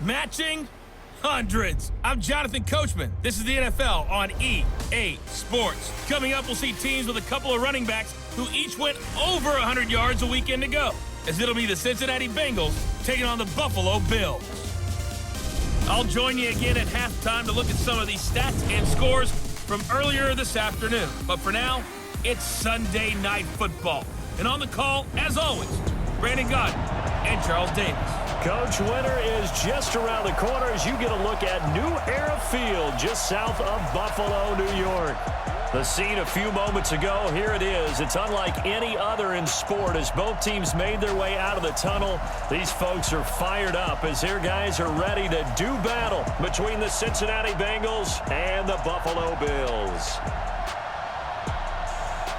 Matching hundreds. I'm Jonathan Coachman. This is the NFL on EA Sports. Coming up, we'll see teams with a couple of running backs who each went over 100 yards a weekend ago, as it'll be the Cincinnati Bengals taking on the Buffalo Bills. I'll join you again at halftime to look at some of these stats and scores from earlier this afternoon. But for now, it's Sunday Night Football. And on the call, as always, Brandon Gott and Charles Davis. Coach, winter is just around the corner as you get a look at New Era Field just south of Buffalo, New York. The scene a few moments ago, here it is. It's unlike any other in sport as both teams made their way out of the tunnel. These folks are fired up as their guys are ready to do battle between the Cincinnati Bengals and the Buffalo Bills.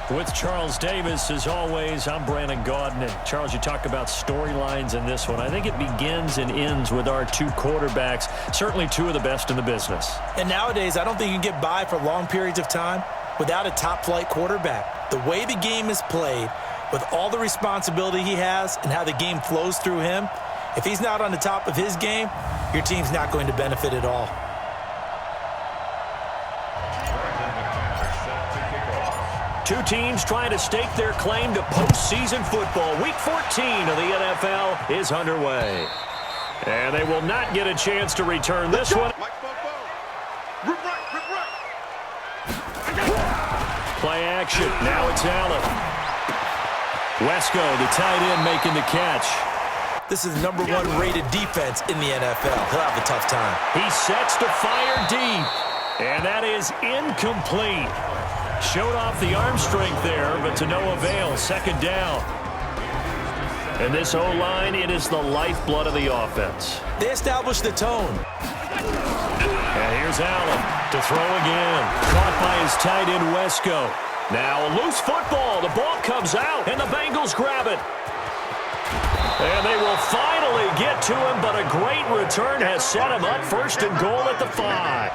With Charles Davis, as always, I'm Brandon Gaudin. And Charles, you talk about storylines in this one. I think it begins and ends with our two quarterbacks, certainly two of the best in the business. And nowadays, I don't think you can get by for long periods of time without a top-flight quarterback. The way the game is played, with all the responsibility he has and how the game flows through him, if he's not on the top of his game, your team's not going to benefit at all. Two teams trying to stake their claim to postseason football. Week 14 of the NFL is underway. And they will not get a chance to return this one. Play action. Now it's Allen. Wesco, the tight end, making the catch. This is the #1 rated defense in the NFL. He'll have a tough time. He sets to fire deep. And that is incomplete. Showed off the arm strength there, but to no avail. Second down. And this O-line, it is the lifeblood of the offense. They established the tone. And here's Allen to throw again. Caught by his tight end, Wesco. Now a loose football. The ball comes out, and the Bengals grab it. And they will finally get to him, but a great return has set him up first and goal at the 5.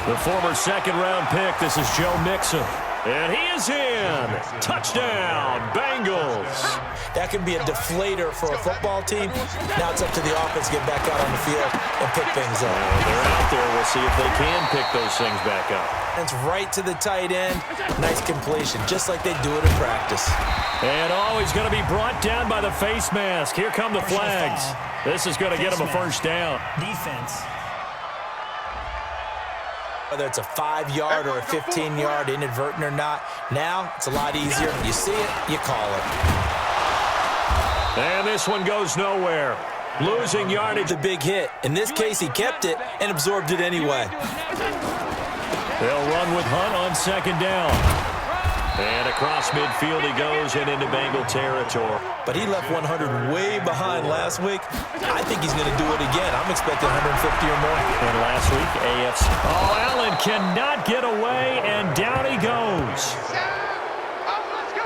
The former second-round pick, this is Joe Mixon. And he is in. Touchdown, Bengals. That can be a deflator for a football team. Now it's up to the offense to get back out on the field and pick things up. They're out there. We'll see if they can pick those things back up. It's right to the tight end. Nice completion, just like they do it in practice. And he's going to be brought down by the face mask. Here come the flags. This is going to get him a first down. Defense. Whether it's a 5-yard or a 15-yard, inadvertent or not, now it's a lot easier. You see it, you call it. And this one goes nowhere. Losing yardage. A big hit. In this case, he kept it and absorbed it anyway. They'll run with Hunt on second down. And across midfield he goes and into Bengal territory. But he left 100 way behind last week. I think he's going to do it again. I'm expecting 150 or more. And last week, AFC. Oh, Allen cannot get away, and down he goes.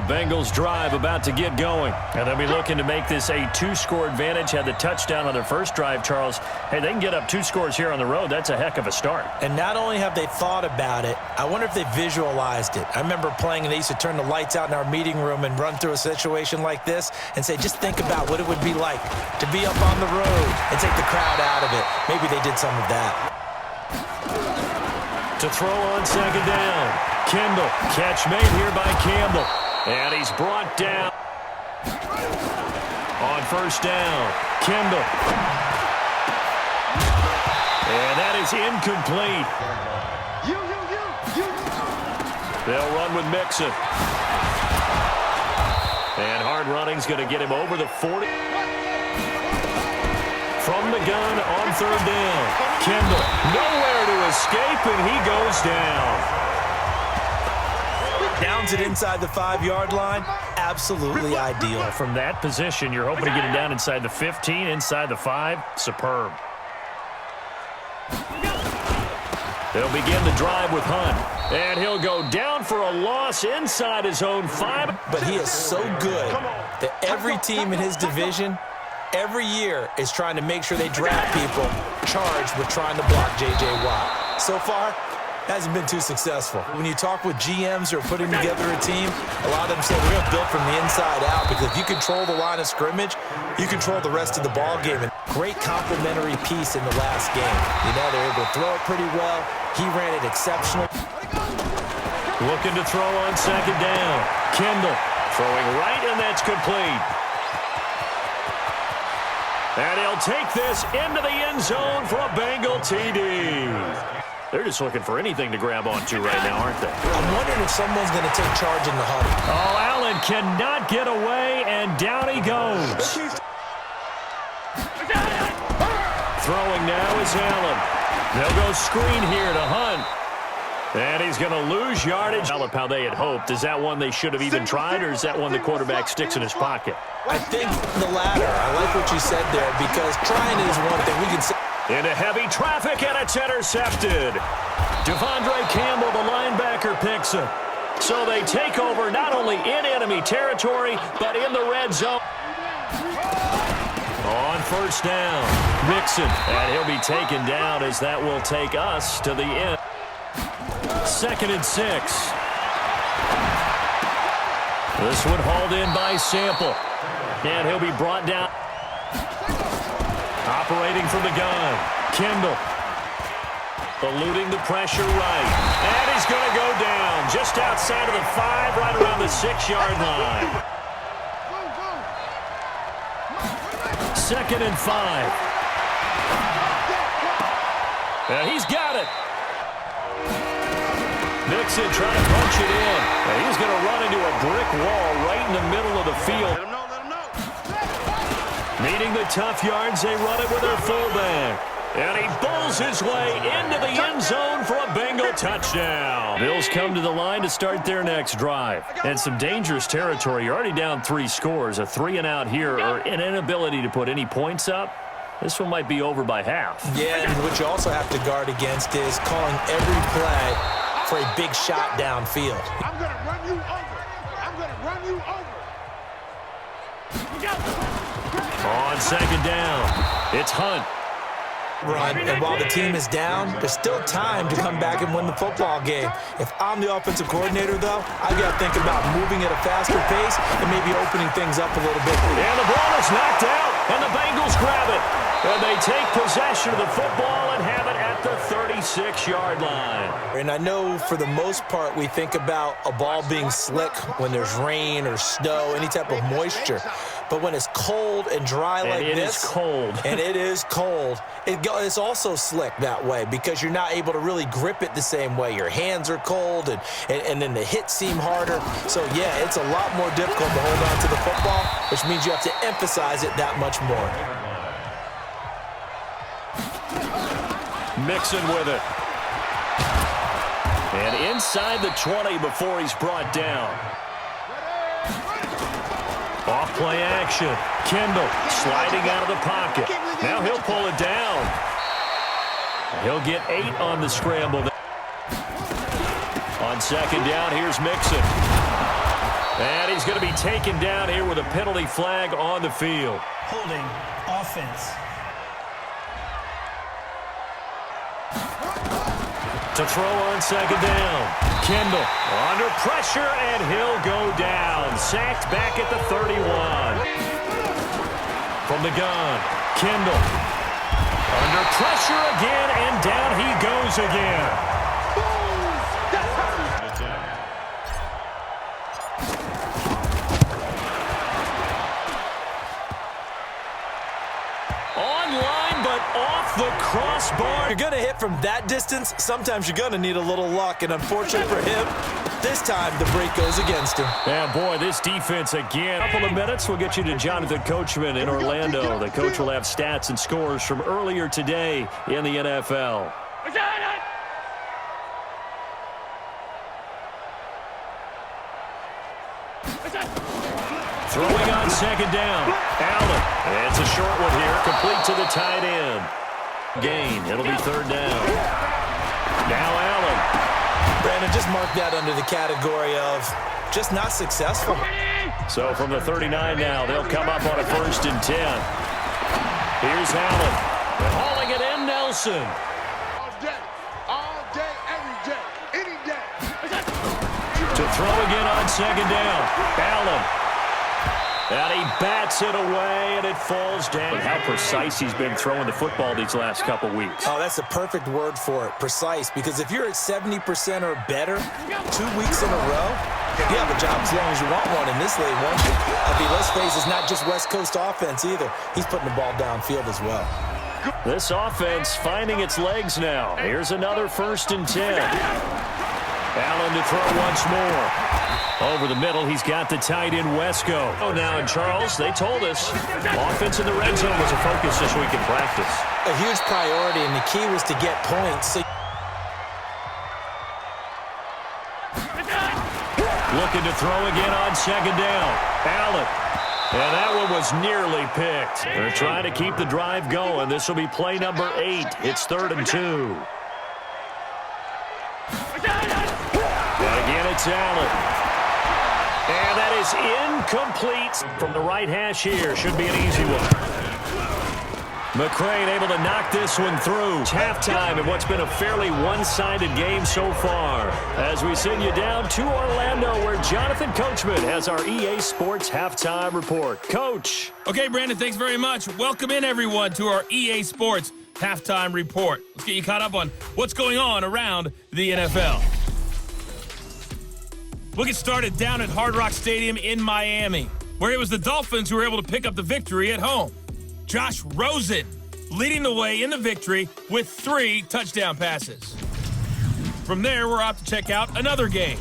Bengals drive about to get going. And they'll be looking to make this a 2-score advantage. Had the touchdown on their first drive, Charles. Hey, they can get up 2 scores here on the road. That's a heck of a start. And not only have they thought about it, I wonder if they visualized it. I remember playing and they used to turn the lights out in our meeting room and run through a situation like this and say, just think about what it would be like to be up on the road and take the crowd out of it. Maybe they did some of that. To throw on second down. Kendall. Catch made here by Campbell. And he's brought down on first down. Kendall. And that is incomplete. They'll run with Mixon. And hard running's going to get him over the 40. From the gun on third down. Kendall nowhere to escape, and he goes down. Downs it inside the 5-yard line, absolutely ideal. From that position, you're hoping to get it down inside the 15, inside the 5. Superb. They'll begin the drive with Hunt. And he'll go down for a loss inside his own 5. But he is so good that every team in his division, every year, is trying to make sure they draft people charged with trying to block J.J. Watt. So far, hasn't been too successful. When you talk with GMs who are putting together a team, a lot of them say we're going to build from the inside out, because if you control the line of scrimmage, you control the rest of the ball game. And great complementary piece in the last game. You know, they're able to throw it pretty well. He ran it exceptional. Looking to throw on second down. Kendall throwing right, and that's complete. And he'll take this into the end zone for a Bengal TD. They're just looking for anything to grab onto right now, aren't they? I'm wondering if someone's going to take charge in the huddle. Oh, Allen cannot get away, and down he goes. Throwing now is Allen. They'll go screen here to Hunt. And he's going to lose yardage. How they had hoped. Is that one they should have even tried, or is that one the quarterback sticks in his pocket? I think the latter. I like what you said there, because trying is one thing. We can say into heavy traffic, and it's intercepted. Devondre Campbell, the linebacker, picks it. So they take over not only in enemy territory, but in the red zone. On first down, Mixon, and he'll be taken down, as that will take us to the end. 2nd and 6. This one hauled in by Sample. And he'll be brought down. Operating from the gun, Kendall. Eluding the pressure right. And he's going to go down just outside of the 5, right around the 6-yard line. 2nd and 5. And he's got it. Mixon trying to punch it in. And he's going to run into a brick wall right in the middle of the field. Let him know. Meeting the tough yards, they run it with their fullback. And he bowls his way into the end zone for a Bengal touchdown. Bills come to the line to start their next drive. And some dangerous territory. You're already down 3 scores. A 3-and-out here, or an inability to put any points up. This one might be over by half. Yeah, and what you also have to guard against is calling every play for a big shot downfield. I'm going to run you over. I'm going to run you over. On second down, it's Hunt. Run, and while the team is down, there's still time to come back and win the football game. If I'm the offensive coordinator, though, I've got to think about moving at a faster pace and maybe opening things up a little bit. And the ball is knocked out, and the Bengals grab it. And they take possession of the football and have it at the 36-yard line. And I know for the most part we think about a ball being slick when there's rain or snow, any type of moisture. But when it's cold and dry like this, it is cold. And it is cold, it's also slick that way, because you're not able to really grip it the same way. Your hands are cold, and then the hits seem harder. So, yeah, it's a lot more difficult to hold on to the football, which means you have to emphasize it that much more. Mixon with it. And inside the 20 before he's brought down. Off play action. Kendall sliding out of the pocket. Now he'll pull it down. He'll get 8 on the scramble. On second down, here's Mixon. And he's going to be taken down here with a penalty flag on the field. Holding offense. To throw on second down. Kendall under pressure, and he'll go down. Sacked back at the 31. From the gun, Kendall under pressure again, and down he goes again. Online, but off the crossbar. You're going to hit from that distance, sometimes you're going to need a little luck, and unfortunately for him, this time the break goes against him. Yeah, boy, this defense again. A couple of minutes, we'll get you to Jonathan Coachman in Orlando. The coach will have stats and scores from earlier today in the NFL. Throwing on second down. Allen. It's a short one here. Complete to the tight end. Gain. It'll be third down. Now Allen. Brandon, just mark that under the category of just not successful. So from the 39 now, they'll come up on a 1st and 10. Here's Allen. They're hauling it in, Nelson. All day, every day. To throw again on second down. Allen. And he bats it away, and it falls down. How precise he's been throwing the football these last couple weeks. Oh, that's the perfect word for it, precise. Because if you're at 70% or better 2 weeks in a row, you have a job as long as you want one in this league, won't you? I mean, let's face it, it's not just West Coast offense either. He's putting the ball downfield as well. This offense finding its legs now. Here's another 1st and 10. Allen to throw once more. Over the middle, he's got the tight end Wesco. Oh, now, and Charles, they told us offense in the red zone was a focus this week in practice. A huge priority, and the key was to get points. Looking to throw again on second down. Allen. And that one was nearly picked. They're trying to keep the drive going. This will be play number 8. It's 3rd and 2. And again, it's Allen. And that is incomplete from the right hash here. Should be an easy one. McCrane able to knock this one through. It's halftime in what's been a fairly one-sided game so far. As we send you down to Orlando, where Jonathan Coachman has our EA Sports Halftime Report. Coach. Okay, Brandon, thanks very much. Welcome in, everyone, to our EA Sports Halftime Report. Let's get you caught up on what's going on around the NFL. We'll get started down at Hard Rock Stadium in Miami, where it was the Dolphins who were able to pick up the victory at home. Josh Rosen leading the way in the victory with 3 touchdown passes. From there, we're off to check out another game,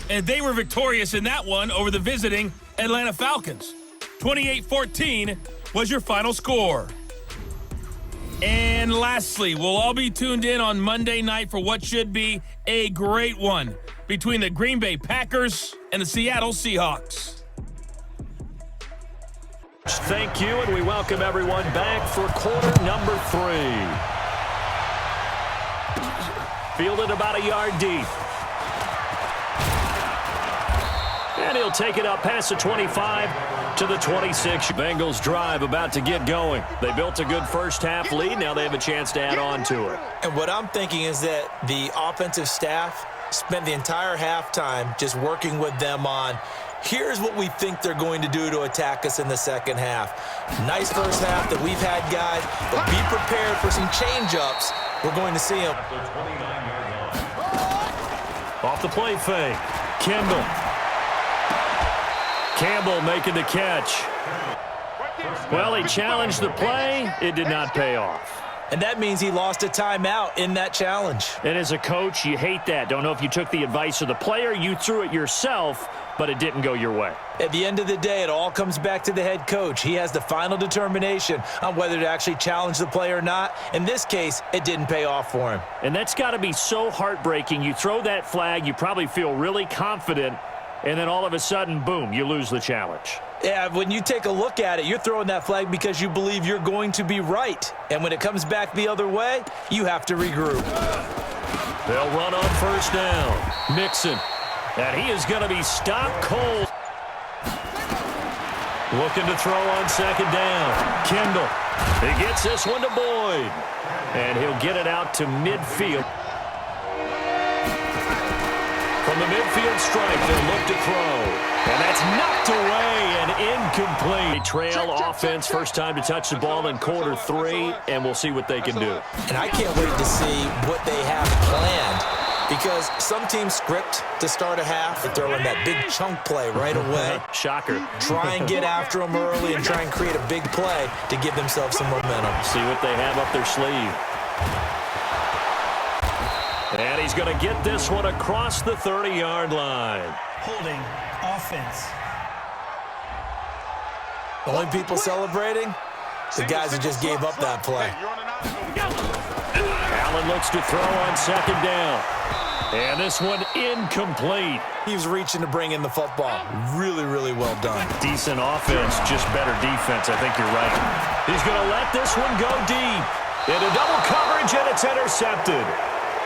and they were victorious in that one over the visiting Atlanta Falcons. 28-14 was your final score. And lastly, we'll all be tuned in on Monday night for what should be a great one between the Green Bay Packers and the Seattle Seahawks. Thank you, and we welcome everyone back for quarter number 3. Fielded about a yard deep. And he'll take it up past the 25 to the 26. Bengals drive about to get going. They built a good first-half lead. Now they have a chance to add on to it. And what I'm thinking is that the offensive staff spent the entire halftime just working with them on, here's what we think they're going to do to attack us in the second half. Nice first half that we've had, guys, but be prepared for some change-ups. We're going to see them. Off the play fake. Kendall. Campbell making the catch. Well, he challenged the play. It did not pay off. And that means he lost a timeout in that challenge. And as a coach, you hate that. Don't know if you took the advice of the player. You threw it yourself, but it didn't go your way. At the end of the day, it all comes back to the head coach. He has the final determination on whether to actually challenge the play or not. In this case, it didn't pay off for him. And that's got to be so heartbreaking. You throw that flag, you probably feel really confident, and then all of a sudden, boom, you lose the challenge. Yeah, when you take a look at it, you're throwing that flag because you believe you're going to be right. And when it comes back the other way, you have to regroup. They'll run on first down. Mixon. And he is going to be stopped cold. Looking to throw on second down. Kendall. He gets this one to Boyd. And he'll get it out to midfield. From the midfield stripe, they'll look to throw. And that's knocked away and incomplete. Trail offense, first time to touch the ball in quarter 3, and we'll see what they can do. And I can't wait to see what they have planned, because some teams script to start a half and throw in that big chunk play right away. Shocker. Try and get after them early and try and create a big play to give themselves some momentum. See what they have up their sleeve. And he's going to get this one across the 30-yard line. Holding offense. The only people celebrating? The guys who just gave up that play. Allen looks to throw on second down. And this one incomplete. He was reaching to bring in the football. Really, really well done. Decent offense, just better defense. I think you're right. He's going to let this one go deep. Into double coverage, and it's intercepted.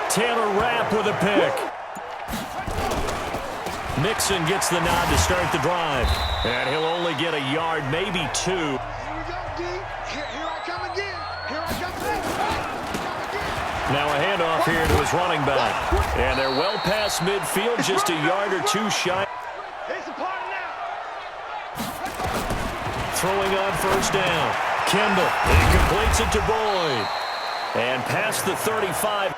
Taylor Rapp with a pick. Mixon gets the nod to start the drive. And he'll only get a yard, maybe 2. Here we go, D. Here I come again. Here I come again. Now a handoff here to his running back. And they're well past midfield, just a yard or two shy. Throwing on first down. Kendall, he completes it to Boyd. And past the 35.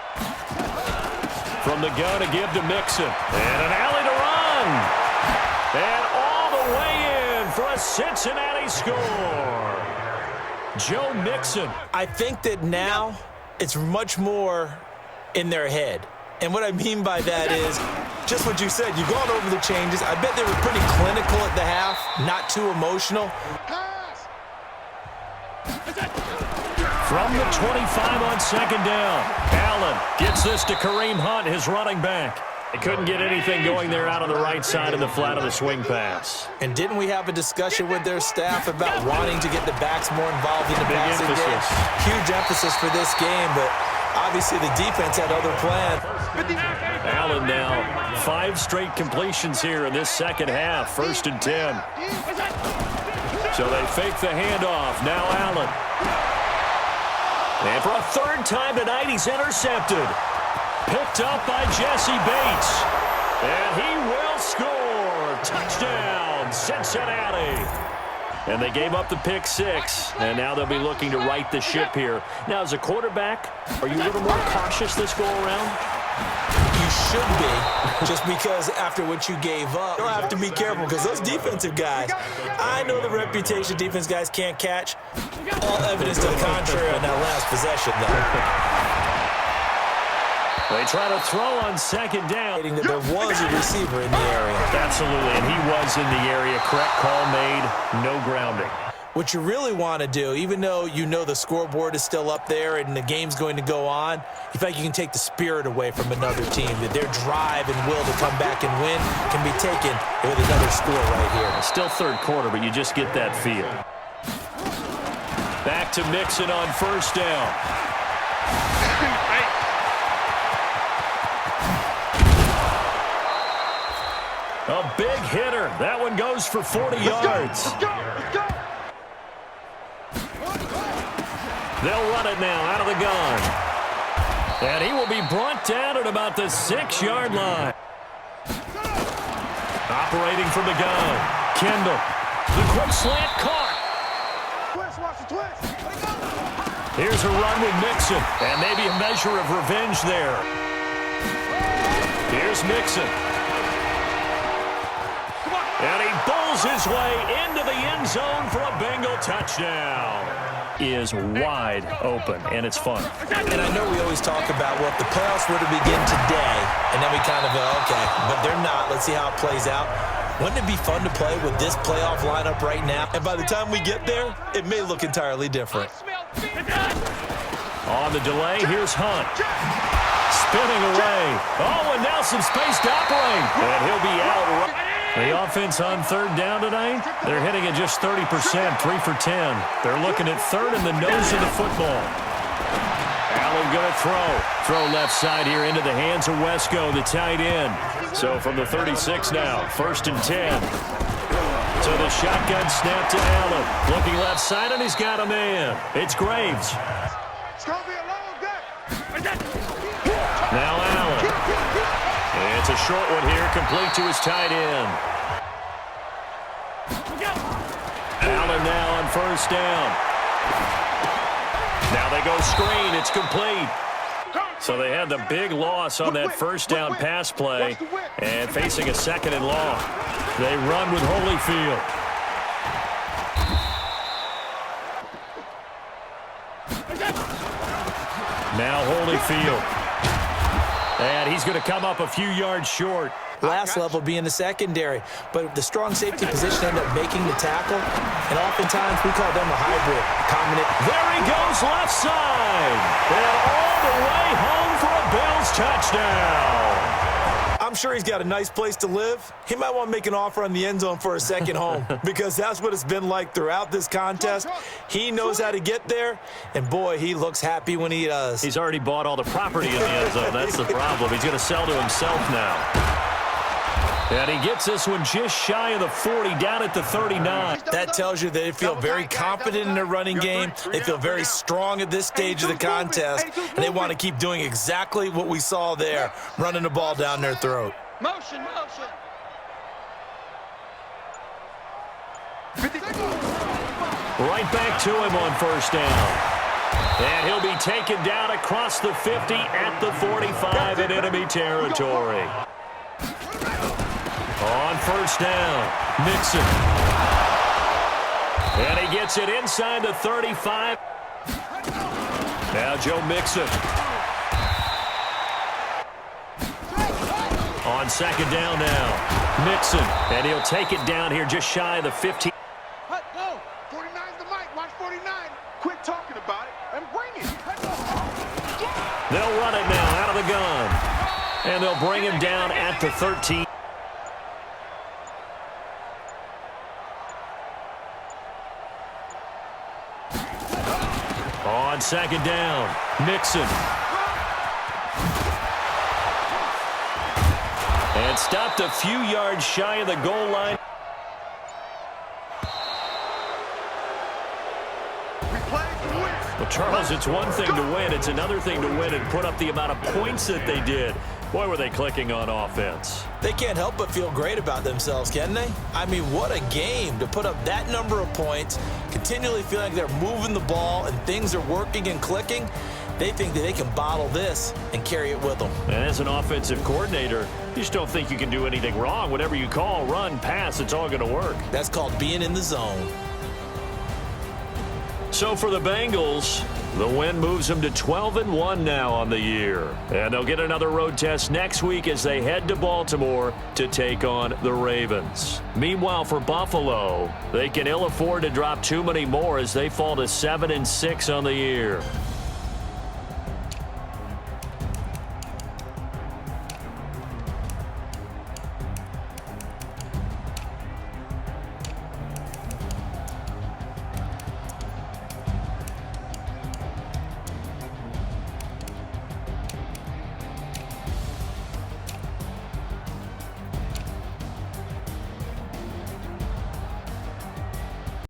From the gun to give to Mixon. And an alley to run. And all the way in for a Cincinnati score. Joe Mixon. I think that now it's much more in their head. And what I mean by that is just what you said. You've gone over the changes. I bet they were pretty clinical at the half, not too emotional. From the 25 on second down, Allen gets this to Kareem Hunt, his running back. They couldn't get anything going there out on the right side of the flat of the swing pass. And didn't we have a discussion with their staff about wanting to get the backs more involved in the passing game? Huge emphasis for this game, but obviously the defense had other plans. Allen now, 5 straight completions here in this second half, 1st and 10. So they fake the handoff. Now Allen. And for a 3rd time tonight, he's intercepted. Picked up by Jesse Bates. And he will score. Touchdown, Cincinnati. And they gave up the pick 6. And now they'll be looking to right the ship here. Now, as a quarterback, are you a little more cautious this go-around? You should be, just because after what you gave up, you'll have to be careful because those defensive guys, I know the reputation defense guys can't catch. All evidence to the contrary on that last possession, though. They try to throw on second down. That there was a receiver in the area. Absolutely, and he was in the area. Correct call made, no grounding. What you really want to do, even though you know the scoreboard is still up there and the game's going to go on, you feel like you can take the spirit away from another team, that their drive and will to come back and win can be taken with another score right here. Still 3rd quarter, but you just get that feel. Back to Mixon on first down. A big hitter. That one goes for 40 yards. Let's go. They'll run it now out of the gun. And he will be brought down at about the 6-yard line. Operating from the gun. Kendall. The quick slant caught. Watch the twist. Here's a run with Mixon. And maybe a measure of revenge there. Here's Mixon. And he bowls his way into the end zone for a Bengal touchdown. Is wide open, and it's fun. And I know we always talk about, well, if the playoffs were to begin today, and then we kind of go, okay, but they're not. Let's see how it plays out. Wouldn't it be fun to play with this playoff lineup right now? And by the time we get there, it may look entirely different. On the delay, here's Hunt. Spinning away. Oh, and now some space to operate. And he'll be out. The offense on 3rd down tonight, they're hitting at just 30%, 3 for 10. They're looking at 3rd in the nose of the football. Allen going to throw. Throw left side here into the hands of Wesco, the tight end. So from the 36 now, 1st and 10. So the shotgun snap to Allen. Looking left side, and he's got a man. It's Graves. It's going to be a long day. Now Allen. It's a short one here, complete to his tight end. Allen now on first down. Now they go screen. It's complete. So they had the big loss on that first down pass play and facing a 2nd and long. They run with Holyfield. Now Holyfield. And he's going to come up a few yards short. Last level being the secondary, but the strong safety position ended up making the tackle, and oftentimes we call them a hybrid. There he goes left side, and all the way home for a Bills touchdown. I'm sure he's got a nice place to live. He might want to make an offer on the end zone for a second home because that's what it's been like throughout this contest. He knows how to get there, and boy, he looks happy when he does. He's already bought all the property in the end zone. That's the problem. He's going to sell to himself now. And he gets this one just shy of the 40, down at the 39. That tells you that they feel very confident in their running game. They feel very strong at this stage of the contest, and they want to keep doing exactly what we saw there, running the ball down their throat. Motion. Right back to him on first down. And he'll be taken down across the 50 at the 45 in enemy territory. On first down, Mixon. And he gets it inside the 35. Now Joe Mixon. On second down now, Mixon. And he'll take it down here just shy of the 15. Whoa, 49's the mic. Watch 49. Quit talking about it and bring it. They'll run it now out of the gun. And they'll bring him down at the 13. On second down, Mixon. And stopped a few yards shy of the goal line. Well, Charles, it's one thing to win. It's another thing to win and put up the amount of points that they did. Boy, were they clicking on offense. They can't help but feel great about themselves, can they? I mean, what a game to put up that number of points, continually feeling like they're moving the ball and things are working and clicking. They think that they can bottle this and carry it with them. And as an offensive coordinator, you just don't think you can do anything wrong. Whatever you call, run, pass, it's all going to work. That's called being in the zone. So for the Bengals, the win moves them to 12-1 now on the year. And they'll get another road test next week as they head to Baltimore to take on the Ravens. Meanwhile, for Buffalo, they can ill afford to drop too many more as they fall to 7-6 on the year.